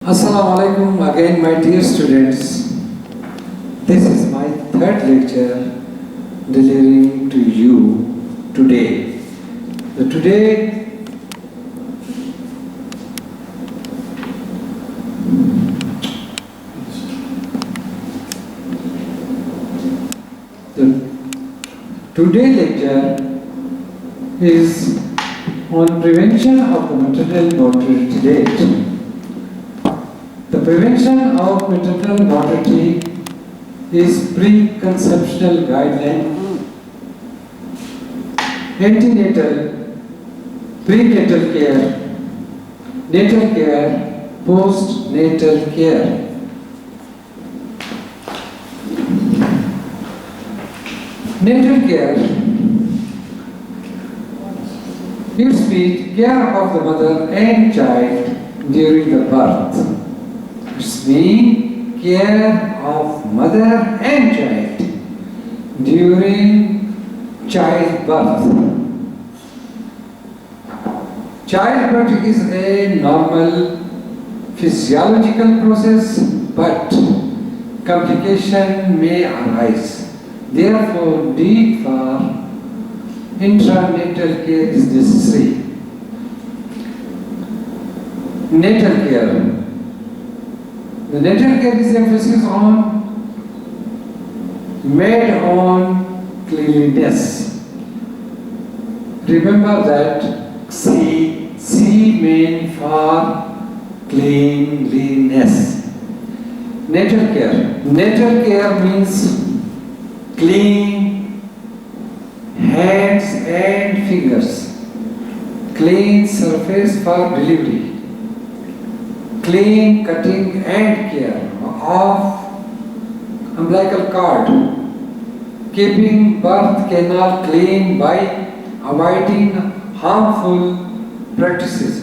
Assalamu alaikum again, my dear students. This is my third lecture delivering to you today. Today lecture is on prevention of the maternal mortality rate. The prevention of maternal mortality is preconceptional guideline, antenatal, prenatal care, natal care, postnatal care. Natal care, it means care of the mother and child during the birth. It means care of mother and child during childbirth. Childbirth is a normal physiological process, but complication may arise. Therefore, need for intranatal care is necessary. Natal care. The natal care is emphasis on made on cleanliness. Remember that C means for cleanliness. Natal care. Natal care means clean hands and fingers, clean surface for delivery, clean cutting and care of umbilical cord, keeping birth canal clean by avoiding harmful practices,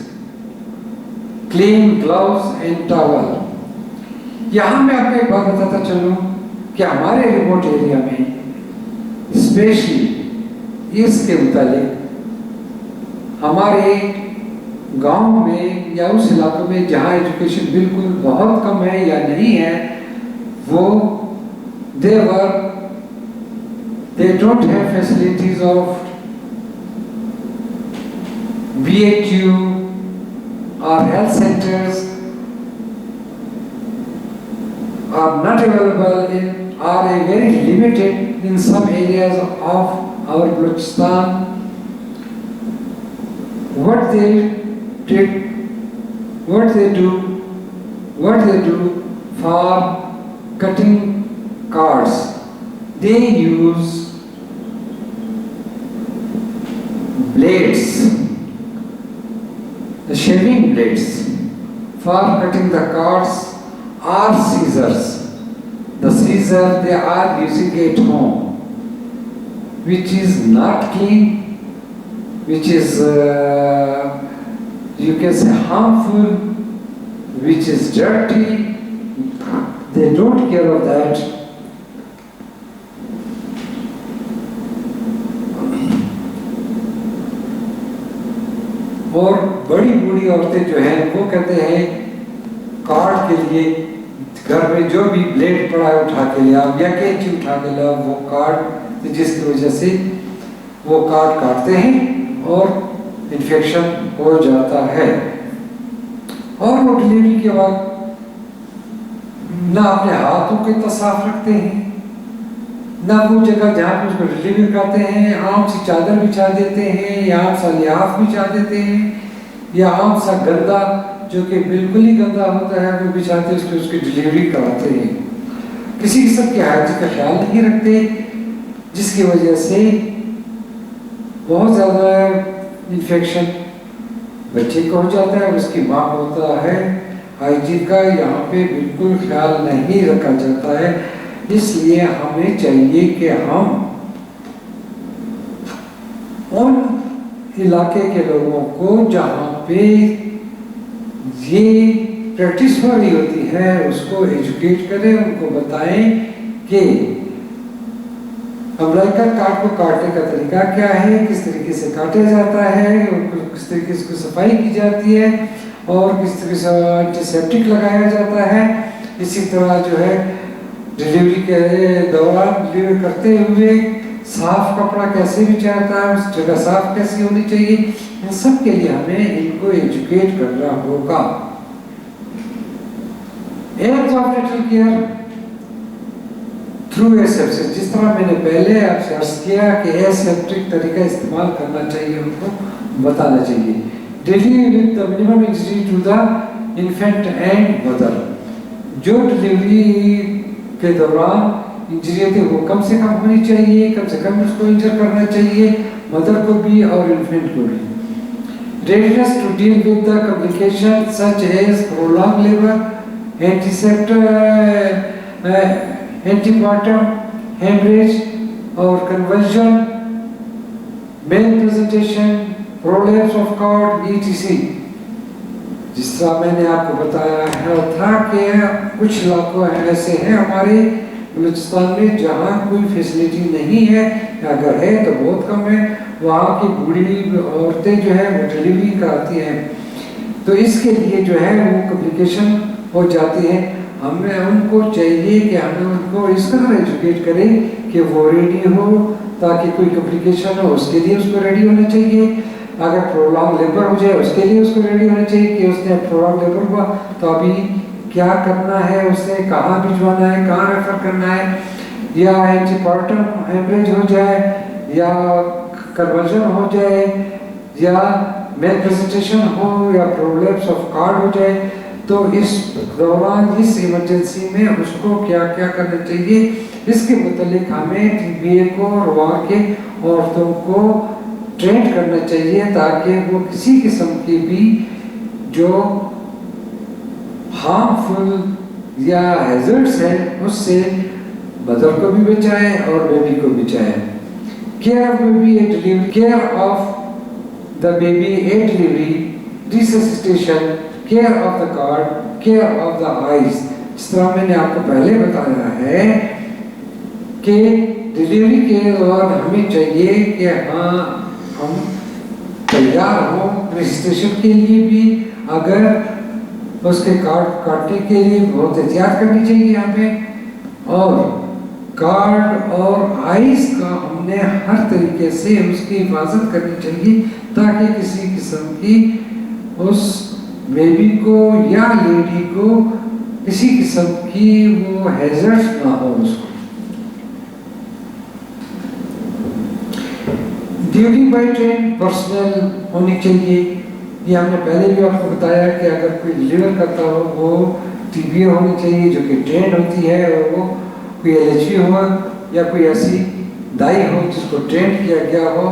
clean gloves and towel. यहाँ मैं आपको एक बात बताता चलूँ कि हमारे remote area में स्पेशली इसके मुतालिक हमारे गांव में या उस इलाकों में जहां एजुकेशन बिल्कुल बहुत कम है या नहीं है, वो they don't have facilities of BHU or health centers are not available in, are very limited in some areas of our Balochistan. What they do for cutting cards, they use blades, the shaving blades for cutting the cards, or scissors. The scissor they are using at home, which is not clean, which is you can say harmful, which is dirty. They don't care of that. और बड़ी बूढ़ी औरतें जो हैं वो कहते हैं card के लिए घर में जो भी ब्लेड पड़ा है उठा के लिया या कैंची उठा के लिया, वो कार्ड जिसकी वजह से वो कार्ड काटते हैं और इन्फेक्शन हो जाता है। और वो डिलीवरी के बाद ना अपने हाथों को इतना साफ रखते हैं, ना वो जगह जहाँ पे उसको डिलीवरी करते हैं आम सी चादर बिछा देते हैं या आम सा लिहाफ बिछा देते हैं या आम सा गंदा जो कि बिल्कुल ही गंदा होता है वो बिछाते उसकी डिलीवरी कराते हैं। किसी किस्म की हाइजीन का ख्याल नहीं रखते, जिसकी वजह से बहुत ज़्यादा इन्फेक्शन बच्चे को हो जाता है, उसकी माँ को होता है। हाइजीन का यहाँ पे बिल्कुल ख्याल नहीं रखा जाता है। इसलिए हमें चाहिए कि हम उन इलाके के लोगों को जहाँ पे ये प्रैक्टिस हो रही होती है उसको एजुकेट करें, उनको बताएं कि अम्बिलिकल कार्ड को काटने का तरीका क्या है, किस तरीके से काटा जाता है, किस तरीके से उसकी सफाई की जाती है और किस तरीके से एंटीसेप्टिक लगाया जाता है। इसी तरह जो है डिलीवरी के दौरान डिलीवरी करते हुए साफ कपड़ा कैसे भी चाहता है, उस जगह साफ कैसी होनी चाहिए, इन सब के लिए हमें इनको एजुकेट करना होगा। Aims of natal care through aseptic, जिस तरह मैंने पहले आपसे अर्ज किया कि एसेप्टिक तरीका इस्तेमाल करना चाहिए, उनको बताना चाहिए। Dealing with the minimum injury to the infant and mother, जो डिलीवरी के दौरान इंजरी थी वो कम से कम होनी चाहिए, कम से कम उसको इंजर करना चाहिए, मदर को भी और इन्फेंट को भी। Readiness to deal with the complication such as prolong labour, antepartum haemorrhage और conversion, malpresentation, prolapse of cord etc। जिस तरह मैंने आपको बताया था कि कुछ इलाकों ऐसे हैं हमारे बलूचिस्तान में जहाँ कोई फैसिलिटी नहीं है, अगर है तो बहुत कम है। वहाँ की बूढ़ी औरतें जो है वो डिलीवरी कराती हैं, तो इसके लिए जो है वो कॉम्प्लिकेशन हो जाती है। हमें उनको चाहिए कि हमें उनको इस कदर एजुकेट करें कि वो रेडी हो, ताकि कोई कॉम्प्लिकेशन हो उसके लिए उसको रेडी होना चाहिए। अगर प्रोलॉन्ग लेबर हो जाए उसके लिए उसको रेडी होना चाहिए कि उसने प्रोलॉन्ग लेबर हुआ तो अभी क्या करना है, उसे कहाँ भिजवाना है, कहाँ रेफर करना है, या एंटीपार्टम हेमरेज हो जाए या कन्वर्जन हो जाए या मेल प्रेजेंटेशन हो या प्रोलैप्स ऑफ कॉर्ड हो जाए, तो इस दौरान इस इमरजेंसी में उसको क्या क्या करना चाहिए, इसके मुतालिक हमें टीबीए को रवा के औरतों को ट्रेन करना चाहिए, ताकि वो किसी किस्म की भी जो हार्मफुल या हैजर्ड्स है उससे मदर को भी बचाए और बेबी को बचाए। Care of baby eight delivery, care of the baby eight delivery, resuscitation, care of the card, care of the eyes. इस तरह मैंने आपको पहले बताया है कि डिलीवरी के दौरान हमें चाहिए कि हाँ हम तैयार हों रिससिटेशन के लिए भी, अगर उसके कार्ड काटने के लिए बहुत एहतियात करनी चाहिए हमें, और कार्ड और आइज का हमने हर तरीके से उसकी हिफाजत करनी चाहिए, ताकि किसी किस्म की उस बेबी को या लेडी को किसी किस्म की वो हैजर्ड ना हो उसको। ड्यूटी बाय ट्रेन पर्सनल होनी चाहिए। ये हमने पहले भी आपको बताया कि अगर कोई डिलीवर करता हो वो टीबीए होनी चाहिए जो कि ट्रेंड होती है, और वो कोई एलएचवी हो या कोई ऐसी दाई हो जिसको ट्रेंड किया गया हो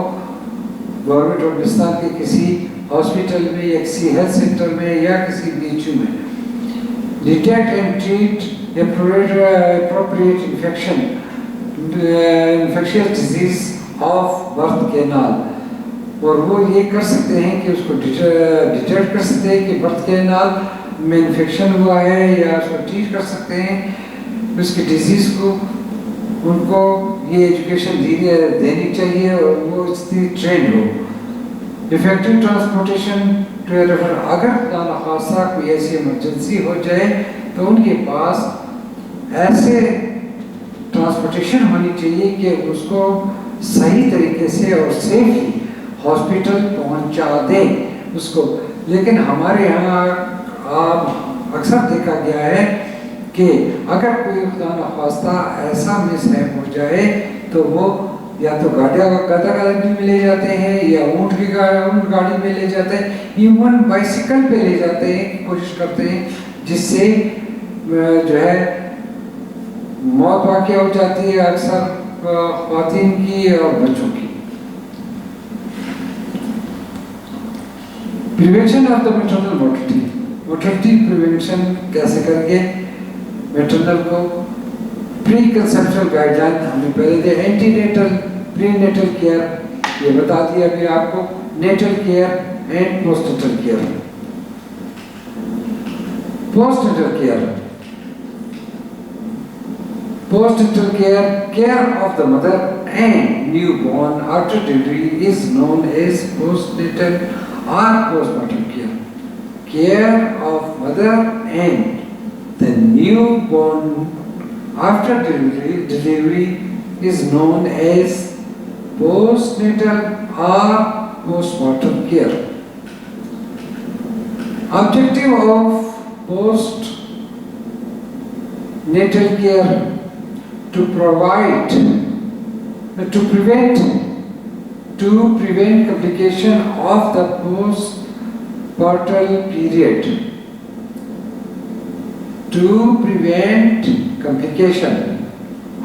गवर्नमेंट ऑफ पाकिस्तान के किसी हॉस्पिटल में या किसी हेल्थ सेंटर में या किसी बीएचयू में। Detect and treat appropriate infectious disease of birth canal, और वो ये कर सकते हैं कि उसको डिटेक्ट कर सकते हैं कि बर्थ कैनाल में इन्फेक्शन हुआ है, या उसको ट्रीट कर सकते हैं उसकी डिजीज़ को। उनको ये एजुकेशन देनी चाहिए और वो इसकी ट्रेंड हो। इफेक्टिव ट्रांसपोर्टेशन टू रेफर, अगर खासा कोई ऐसी इमरजेंसी हो जाए तो उनके पास ऐसे ट्रांसपोर्टेशन होनी चाहिए कि उसको सही तरीके से और सेफली हॉस्पिटल पहुंचा दे उसको। लेकिन हमारे यहाँ अक्सर देखा गया है कि अगर कोई खुदा न खास्ता ऐसा मिसहैप हो जाए तो वो या तो गधा गाड़ी में ले जाते हैं या ऊँट गाड़ी में ले जाते हैं, इवन बाइसिकल पे ले जाते हैं, कोशिश करते हैं, जिससे जो है मौत वाक़या हो जाती है अक्सर ख्वातीन की और बच्चों की। Prevention of the maternal mortality, mortality prevention कैसे करके मैटरनल को प्री कंसेप्शुअल गाइडलाइन हमने पहले दे। एंटीनेटल प्री नेटल केयर ये बता दिया अभी आपको, natal care and postnatal care. Postnatal care, postnatal care, care of the mother and newborn after delivery is known as postnatal or postpartum care. Care of mother and the newborn after delivery is known as postnatal or postpartum care. Objective of postnatal care to prevent complication of the postpartum period. To prevent complication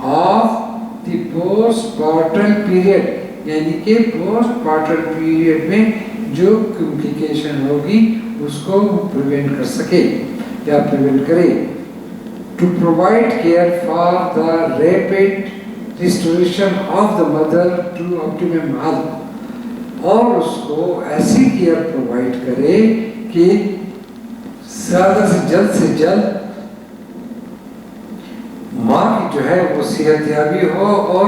of the postpartum period, यानी कि postpartum period में जो complication होगी उसको prevent कर सके या prevent करे. To provide care for the rapid restoration of the mother to optimum health, और उसको ऐसी केयर प्रोवाइड करे कि ज़्यादा से जल्द माँ की जो है वो सेहतयाबी हो और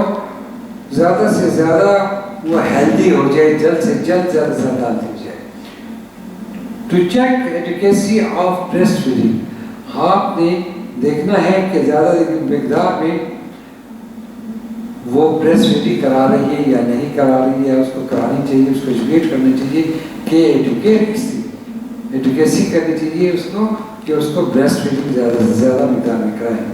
ज़्यादा से ज़्यादा वो हेल्दी हो जाए, जल्द से जल्द ज़्यादा से ज़्यादा हेल्दी हो जाए. To check efficacy of breastfeeding, आपने देखना है कि ज़्यादा मिकदार में वो ब्रेस्ट फीडिंग करा रही है या नहीं करा रही है, उसको करानी चाहिए, उसको एजुकेट करना चाहिए कि एजुकेसी करनी चाहिए उसको कि उसको ब्रेस्ट फीडिंग ज़्यादा से ज़्यादा मिकदार में कराएं.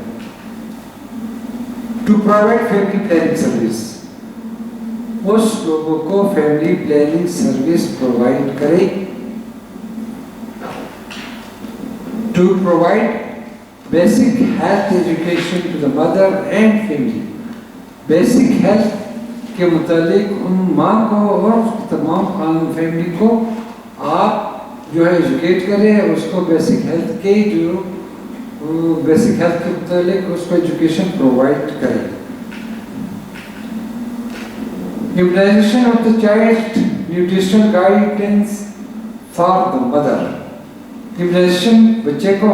To provide family planning service, उस लोगों को फैमिली प्लानिंग सर्विस प्रोवाइड करें. To provide basic health education to the mother and family. Basic health के मुतालिक उन माँ को और तमाम फैमिली को आप जो है एजुकेट करें, उसको बेसिक हेल्थ के मुतालिक उसको एजुकेशन प्रोवाइड करें. Immunisation of the child, nutritional guidance for the mother. Immunisation बच्चे को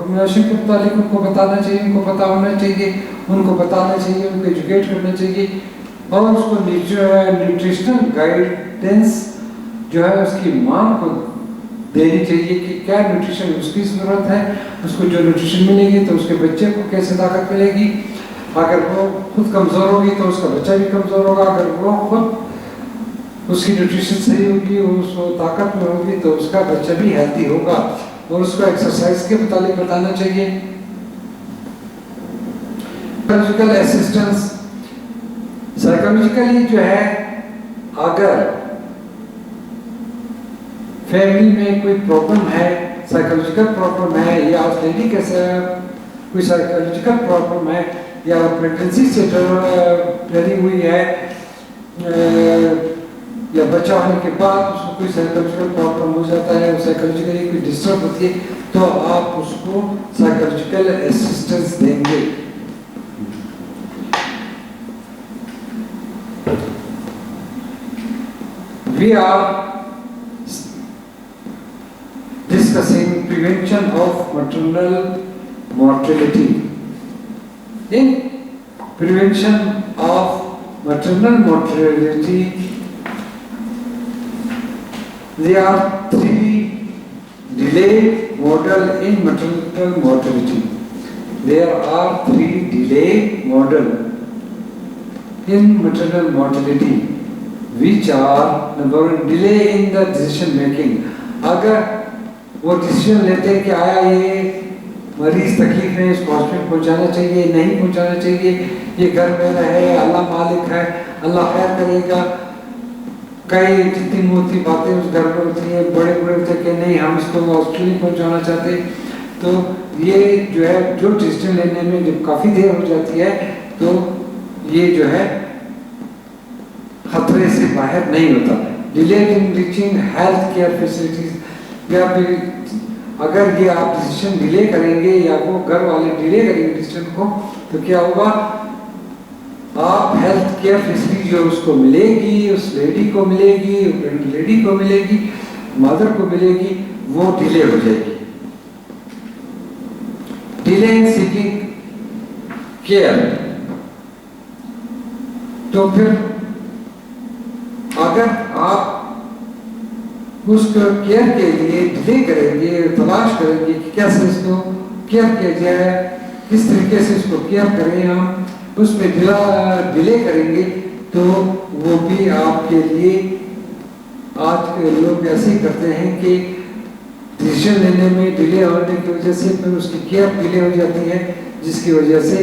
इम्यूनाइजेशन के मुतालिक उनको बताना चाहिए, उनको पता होना चाहिए, उनको बताना चाहिए, उनको एजुकेट करना चाहिए और उसको न्यूट्रिशनल गाइडेंस जो है उसकी माँ को देनी चाहिए कि क्या न्यूट्रिशन उसकी ज़रूरत है, उसको जो न्यूट्रिशन मिलेगी तो उसके बच्चे को कैसे ताकत मिलेगी. अगर वो खुद कमज़ोर होगी तो उसका बच्चा भी कमज़ोर होगा, अगर वो खुद उसकी न्यूट्रिशन सही होगी, उसको ताकत में होगी तो उसका बच्चा भी हेल्दी होगा. और उसको एक्सरसाइज के मुतालिक बताना चाहिए. साइकोलॉजिकल असिस्टेंस, साइकोलॉजिकली जो है अगर फैमिली में कोई प्रॉब्लम है, साइकोलॉजिकल प्रॉब्लम है या लेडी कैसे कोई साइकोलॉजिकल प्रॉब्लम है या प्रेगनेंसी से डरी हुई है या बच्चा होने के बाद उसको कोई साइकोलॉजिकल प्रॉब्लम हो जाता है, साइकोलॉजिकली कोई डिस्टर्ब होती है तो आप उसको साइकोलॉजिकल असिस्टेंस देंगे. We are discussing prevention of maternal mortality. In prevention of maternal mortality, there are three delay model in maternal mortality. There are three delay model in maternal mortality, which are number one, delay in the decision making. अगर वो decision लेते हैं कि आया ये मरीज तकलीफ है, इसको हॉस्पिटल पहुंचाना चाहिए, नहीं पहुंचाना चाहिए, ये घर में रहे, अल्लाह मालिक है, अल्लाह खैर करेगा. कई जितनी मोटी बातें उस घर में होती हैं, बड़े बड़े होते कि नहीं हम इसको हॉस्पिटल नहीं पहुंचाना चाहते. तो ये जो है जो डिसीजन लेने में जब काफ़ी देर हो जाती है तो ये जो है खतरे से बाहर नहीं होता. Delay in reaching health care facilities, या फिर अगर ये आप डिसीजन डिले करेंगे या वो घर वाले डिले करेंगे डिसीजन को तो क्या होगा, आप हेल्थ केयर फैसिलिटी जो उसको मिलेगी, उस लेडी को मिलेगी, लेडी को मिलेगी, मदर को मिलेगी, वो डिले हो जाएगी. डिले इन सीकिंग केयर, तो फिर अगर आप उसको केयर के लिए डिले करेंगे, तलाश करेंगे कि कैसे इसको केयर किया जाए, किस तरीके से इसको केयर करें, हम उसमें डिले करेंगे तो वो भी आपके लिए, आज के लोग ऐसे ही करते हैं कि डिसीजन लेने में डिले होने की वजह से फिर उसकी केयर डिले हो जाती है, जिसकी वजह से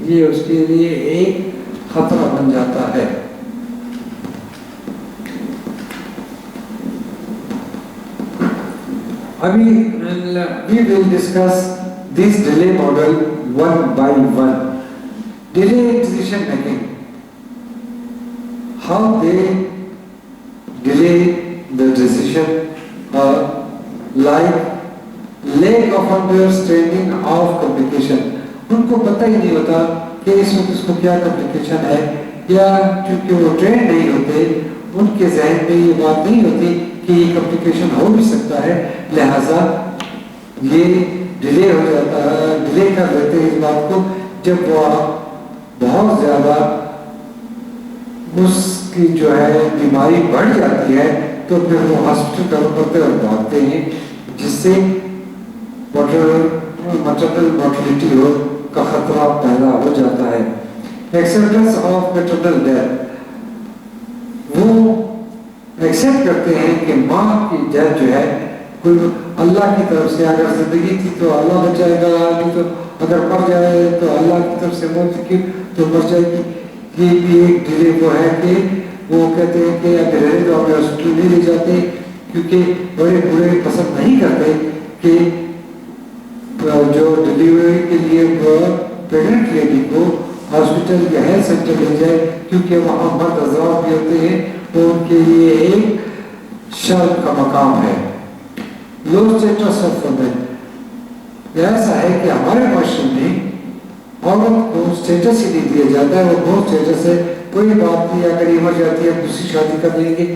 ये उसके लिए एक खतरा बन जाता है। अभी we will discuss this delay model one by one. Delay decision making, how they delay the decision, or like lack of understanding of communication. उनको पता ही नहीं होता कि इस वक्त उसको क्या कम्युनिकेशन है, या क्योंकि वो ट्रेन नहीं होते, उनके जहन में ये बात नहीं होती कि ये कम्युनिकेशन हो भी सकता है, लिहाजा ये डिले हो जाता है, डिले कर देते हैं इस बात को। जब वो बहुत ज़्यादा उसकी जो है बीमारी बढ़ जाती है तो फिर वो हॉस्पिटल का करते और भागते हैं, जिससे मैटरनल मॉर्टेलिटी हो का खतरा पैदा हो जाता है। एक्सेप्टेंस ऑफ मैटरनल डेथ, वो एक्सेप्ट करते हैं कि माँ की डेथ जो है कोई अल्लाह की तरफ से, अगर जिंदगी थी तो अल्लाह बचाएगा, नहीं तो अगर मर जाए तो अल्लाह की तरफ से मौत की तो मर जाएगी। ये भी एक डिले वो है कि वो कहते हैं कि अगर रहे तो हमें हॉस्पिटल नहीं ले जाते, क्योंकि बड़े बूढ़े पसंद नहीं करते कि जो डिलीवरी के लिए वो प्रेग्नेंट लेडी को हॉस्पिटल या हेल्थ सेंटर ले जाए, क्योंकि वहाँ मर्द हज़रात भी होते हैं, तो उनके लिए एक शर्म का मकाम है। लो स्टेटस ऑफ वुमेन, ऐसा है कि हमारे माशरे में औरत को स्टेटस ही नहीं दिया जाता है, वो बहुत स्टेटस है, कोई बात नहीं, अगर ये मर जाती है दूसरी शादी कर लेंगे,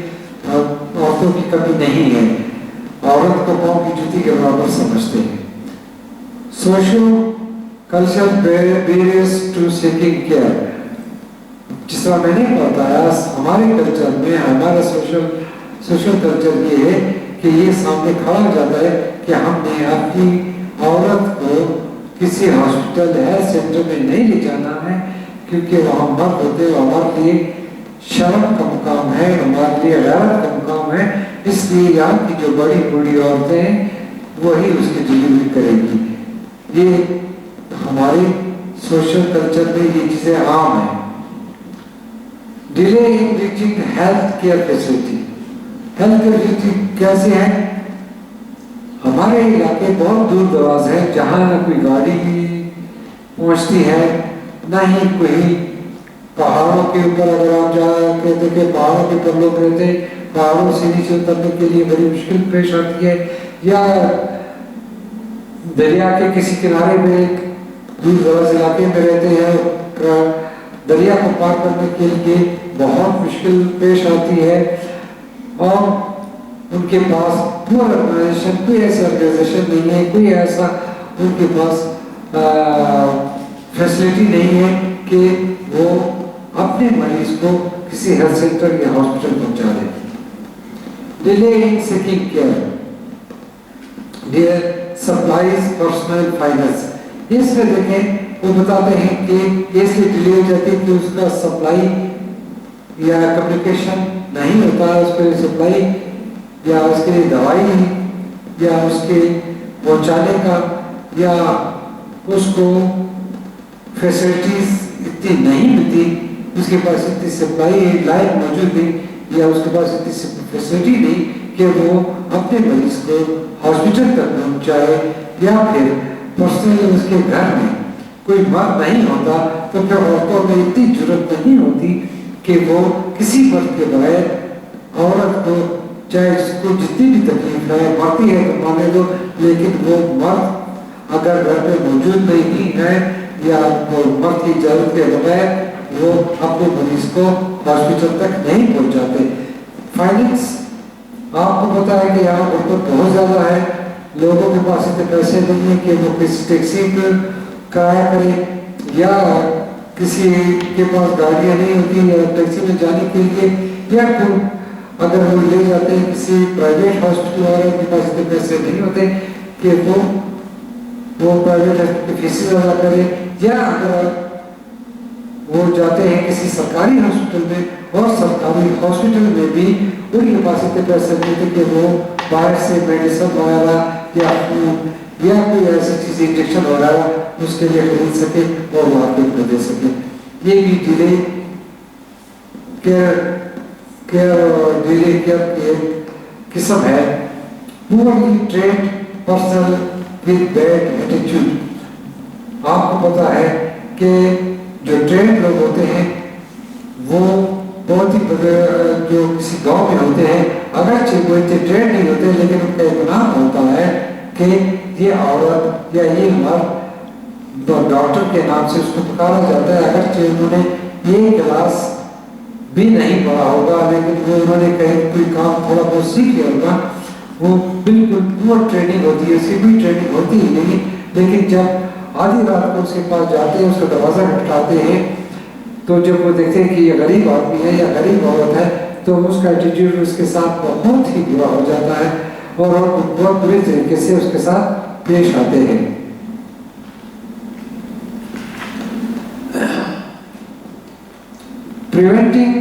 औरतों की कमी नहीं है, औरत को पाँव की जूती के बराबर समझते हैं। Social culture barriers to seeking care, जिस तरह मैंने बताया हमारे कल्चर में, हमारा सोशल कल्चर ये है कि ये सामने खड़ा हो जाता है कि हमने अपनी औरत को किसी हॉस्पिटल हेल्थ सेंटर में नहीं ले जाना है, क्योंकि वहाँ मर्द होते हैं, हमारे लिए शर्म का मुकाम है, हमारे लिए गैरत का मुकाम है, इसलिए यहाँ की जो बड़ी बूढ़ी औरतें हैं वही उसकी डिलीवरी करेगी। ये हमारे सोशल कल्चर में ये चीजें आम है। Delay in reaching health care facility, health care facility कैसे है? हमारे इलाके बहुत दूर दराज है, जहाँ ना कोई गाड़ी पहुँचती है, ना ही कोई पहाड़ों के ऊपर, अगर आप जाके देखें पहाड़ों के ऊपर लोग रहते हैं, पहाड़ों से नीचे उतरने के लिए बड़ी मुश्किल पेश आती है, या दरिया के किसी किनारे में दूर दराज इलाके में रहते हैं, दरिया को पार करने के लिए बहुत मुश्किल पेश आती है, और उनके पास पूरा ऑर्गेनाइजेशन, कोई ऐसा ऑर्गेनाइजेशन नहीं है, कोई ऐसा उनके पास फैसिलिटी नहीं है कि वो अपने मरीज को किसी हेल्थ सेंटर या हॉस्पिटल पहुंचा दे। Delay in seeking care, dear supplies personal finance, इसमें देखें वो बताते हैं कि इसलिए डिले हो जाती है कि उसका सप्लाई या कम्युनिकेशन नहीं होता, उसके सप्लाई या उसके लिए दवाई या उसके पहुंचाने का या उसको फैसिलिटीज इतनी नहीं मिलती, उसके पास इतनी सप्लाई लाइन मौजूद नहीं या उसके पास इतनी फैसिलिटी नहीं कि वो अपने मरीज को हॉस्पिटल तक पहुंचाए, या फिर पर्सनल उसके घर में कोई मर्द नहीं होता तो फिर औरतों में इतनी जरूरत नहीं होती कि वो किसी मर्द के बगैर औरत को, चाहे उसको जितनी भी तकलीफ है, मरती है तो माने दो, लेकिन वो मर्द अगर घर पे मौजूद नहीं है या वो मर्द की इजाजत के बगैर वो अपने मरीज को हॉस्पिटल तक नहीं पहुंचाते। फाइनेंस, आपको पता है कि यहाँ गुर्बत बहुत ज्यादा है, लोगों के पास इतने पैसे नहीं है कि वो किसी टैक्सी पर किराया करे या किसी के पास गाड़ियाँ नहीं होती या टैक्सी में जाने के लिए, या फिर अगर वो ले जाते हैं किसी प्राइवेट हॉस्पिटल वालों के पास इतने पैसे नहीं होते कि वो प्राइवेट हॉस्पिटल की फीस अदा करे, या अगर वो जाते हैं किसी सरकारी हॉस्पिटल में और सरकारी हॉस्पिटल में भी उनके पास इतने पैसे नहीं थे कि वो बाहर से मेडिसिन वगैरह या कोई ऐसी चीज इंजेक्शन वगैरह उसके लिए खरीद सके और मार्केट में दे सके। ये भी डिले केयर की एक किस्म है। Poorly trained person with bad attitude. आपको पता है कि जो ट्रेन्ड लोग होते हैं वो बहुत ही जो किसी गांव में होते हैं, अगरचे वो इतने ट्रेन्ड नहीं होते लेकिन उनका एक नाम होता है कि ये औरत या ये मर्द, डॉक्टर के नाम से उसको पुकारा जाता है। अगरचे उन्होंने ये क्लास भी नहीं पढ़ा होगा लेकिन वो उन्होंने कहीं कोई काम थोड़ा बहुत सीख लिया होगा, वो बिल्कुल पूर्ण ट्रेनिंग होती है, उसकी कोई ट्रेनिंग होती ही नहीं। लेकिन जब आधी रात को उसके पास जाते हैं, उसका दरवाज़ा खटकाते हैं, तो जब वो देखते हैं कि ये गरीब आदमी है या गरीब औरत है तो उसका एटीट्यूड उसके साथ बहुत ही बुरा हो जाता है और बहुत बुरे तरीके से उसके साथ पेश आते हैं। Preventing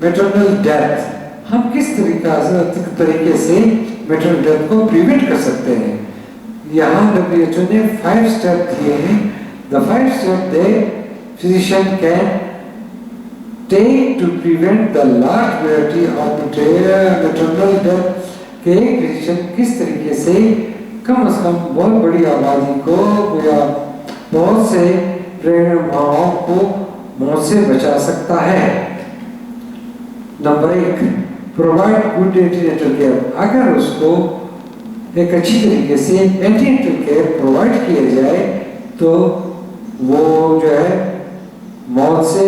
maternal death. हम किस तरीके से मैटरनल डेथ को प्रिवेंट कर सकते हैं? यहाँ WHO ने 5 स्टेप दिए हैं। The 5 steps that physician can take to prevent the large variety of maternal death। के फिजिशियन किस तरीके से कम बहुत बड़ी आबादी को या बहुत से माओ को मौत से बचा सकता है। Number 1, provide good antenatal care. अगर उसको एक अच्छी तरीके से एंटीनेटल केयर प्रोवाइड किया जाए तो वो जो है मौत से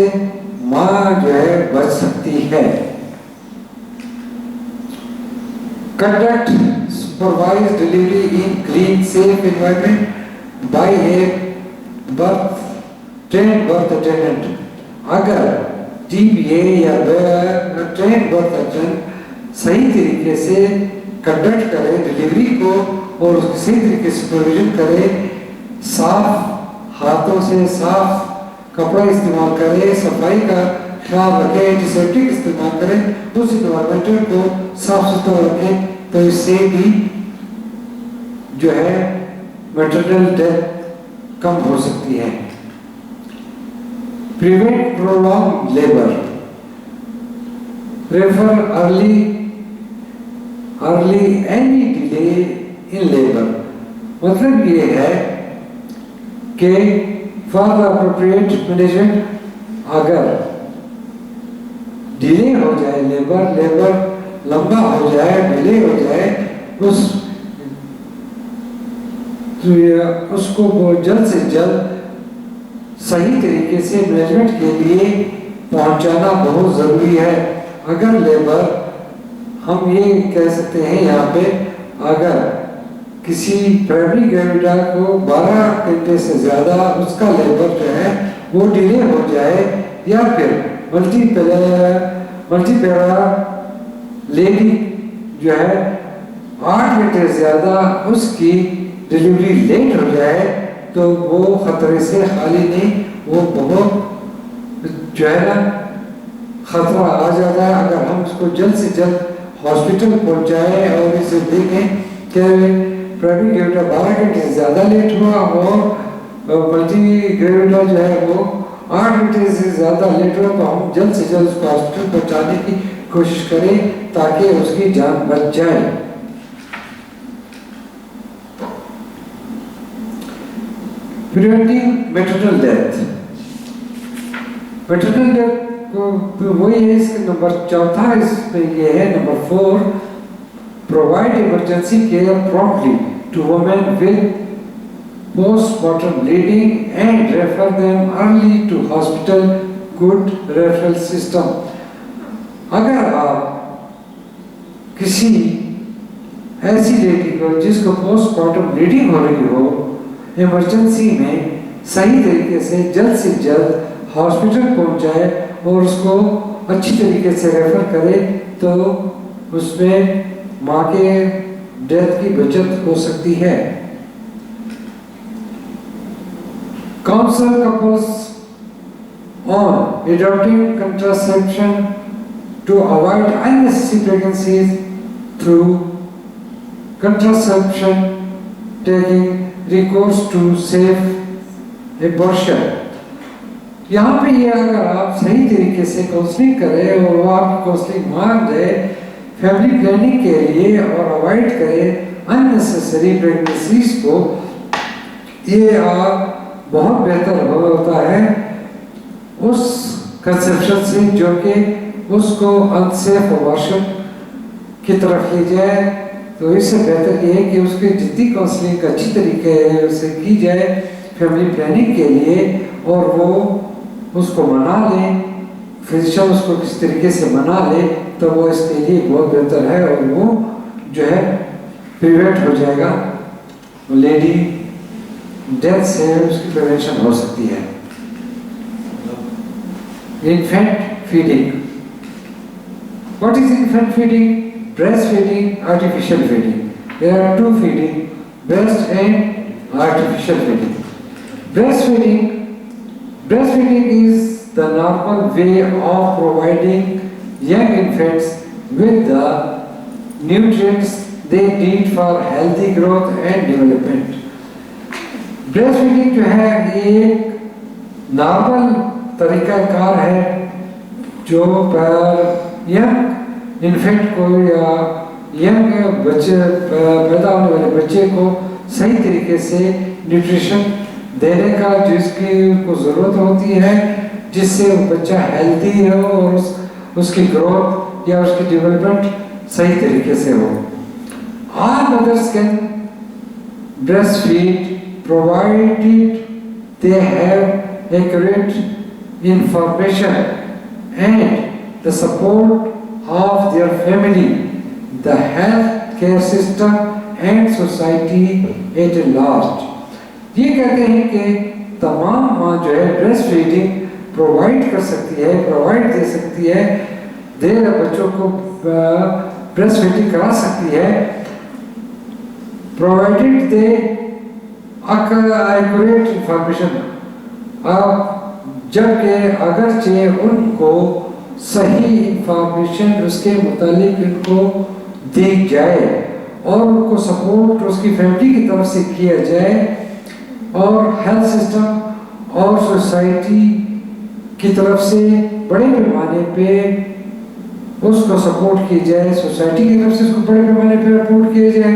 माँ जो है बच सकती है। Conduct supervised delivery in clean, safe environment by a trained birth attendant। अगर TBA या trained birth attendant सही तरीके से कंडक्ट करे डिलीवरी को और उसकी सही तरीके से सुपरविजन करे, साफ हाथों से साफ कपड़ा इस्तेमाल करे, सफाई का ख्याल रखे, एंटीसेप्टिक इस्तेमाल करें, उस इन्वायरमेंट को साफ सुथरा रखें, तो इससे भी जो है मैटरनल डेथ कम हो सकती है। Prevent prolong labour. Prefer early any delay in labour. मतलब ये है कि फॉर द अप्रोप्रिएट मैनेजमेंट, अगर डिले हो जाए लेबर लंबा हो जाए, डिले हो जाए, उसको जल्द से जल्द सही तरीके से मैनेजमेंट के लिए पहुंचाना बहुत जरूरी है। अगर लेबर, हम ये कह सकते हैं यहाँ पे, अगर किसी प्राइमरी ग्रेविडा को 12 घंटे से ज्यादा उसका लेबर जो है वो डिले हो जाए, या फिर मल्टीपेरा लेडी जो है 8 घंटे से ज्यादा उसकी डिलीवरी लेट हो जाए, तो वो खतरे से खाली नहीं, वो बहुत जो है ना खतरा आ जाता है। अगर हम उसको जल्द से जल्द हॉस्पिटल पहुंचाए और इसे देखें कि प्राइमरी ग्रेविडा 12 घंटे से ज्यादा लेट हुआ और मल्टी ग्रेविडा जो है वो 8 घंटे से ज्यादा लेट हुआ, तो हम जल्द से जल्द उसको हॉस्पिटल पहुंचाने की कोशिश करें ताकि उसकी जान बच जाए। Preventing maternal death. Maternal death को वही है, इसका नंबर 4 इसमें ये है, number 4, provide emergency care promptly to women with postpartum bleeding and refer them early to hospital। good referral system। अगर आप किसी ऐसी लेडी को जिसको पोस्टमार्टम ब्लीडिंग हो रही हो, इमरजेंसी में सही तरीके से जल्द हॉस्पिटल पहुंचाए और उसको अच्छी तरीके से रेफर करे, तो उसमें माँ के डेथ की बचत हो सकती है। Counsel couples on adopting contraception to avoid unnecessary pregnancies through contraception, taking recourse to safe abortion। यहाँ पे ये अगर आप सही तरीके से काउंसलिंग करें और वो आपकी काउंसलिंग मान जाए फैमिली प्लानिंग के लिए और अवॉइड करें अननेसेसरी प्रेगनेंसीज को, ये आप बहुत बेहतर होता है उस कंसेप्शन से जो कि उसको अनसेफ अबॉर्शन की तरफ ले जाए। तो इससे बेहतर ये है कि उसकी जितनी काउंसलिंग अच्छी तरीके से की जाए फैमिली प्लानिंग के लिए और वो उसको मना ले, फिजिशियन उसको किस तरीके से मना ले, तो वो इसके लिए बहुत बेहतर है और वो जो है प्रिवेंट हो जाएगा, लेडी डेथ से उसकी प्रिवेंशन हो सकती है। Infant feeding. What is infant feeding? Breast feeding, artificial feeding. There are two feeding, breast and artificial feeding. Breastfeeding is the normal way of providing young infants with the nutrients they need for healthy growth and development। Breastfeeding जो है एक normal तरीकाकार है जो young infant को या young बच्चे पैदा होने वाले बच्चे को सही तरीके से न्यूट्रिशन देने का जिसकी उनको ज़रूरत होती है, जिससे वो बच्चा हेल्दी हो और उसकी ग्रोथ या उसकी डेवलपमेंट सही तरीके से हो। All mothers can breastfeed provided they have accurate information and the support of their family, the health care system and society at large। ये कहते हैं कि तमाम माँ जो है ब्रेस्ट फीडिंग प्रोवाइड कर सकती है, प्रोवाइड दे सकती है, देर बच्चों को ब्रेस्ट फीडिंग करा सकती है, प्रोवाइडेड दे एक्यूरेट इंफॉर्मेशन। अब जबकि अगरचे उनको सही इंफॉर्मेशन उसके मुतालिक उनको दी जाए और उनको सपोर्ट उसकी फैमिली की तरफ से किया जाए और हेल्थ सिस्टम और सोसाइटी की तरफ से बड़े पैमाने पे उसको सपोर्ट किया जाए, सोसाइटी की तरफ से उसको बड़े पैमाने पे सपोर्ट किया जाए,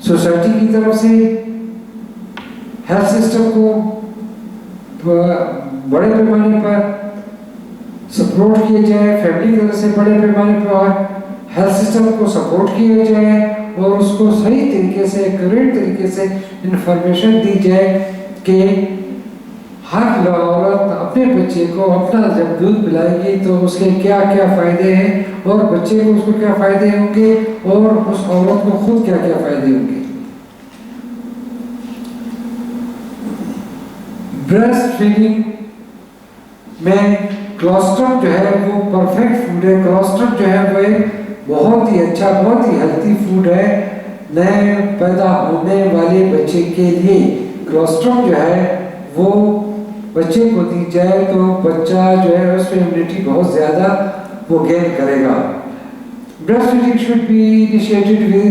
सोसाइटी की तरफ से हेल्थ सिस्टम को बड़े पैमाने पर सपोर्ट किया जाए, फैमिली की तरफ से बड़े पैमाने पर हेल्थ सिस्टम को सपोर्ट किया जाए और उसको सही तरीके से एक्यूरेट तरीके से इंफॉर्मेशन दी जाए कि हर औरत अपने बच्चे को अपना जब दूध पिलाएगी तो उसके क्या क्या फ़ायदे हैं और बच्चे को उसको क्या फ़ायदे होंगे और उस औरत को खुद क्या क्या फ़ायदे होंगे। ब्रेस्ट फीडिंग में कोलोस्ट्रम जो है वो परफेक्ट फूड है। कोलोस्ट्रम जो है वो एक बहुत ही अच्छा, बहुत ही हेल्थी फूड है नए पैदा होने वाले बच्चे के लिए। कोलोस्ट्रम जो है वो बच्चे को दी जाए तो बच्चा जो है उसमें इम्यूनिटी बहुत ज़्यादा वो गेन करेगा। Breast feeding should be initiated with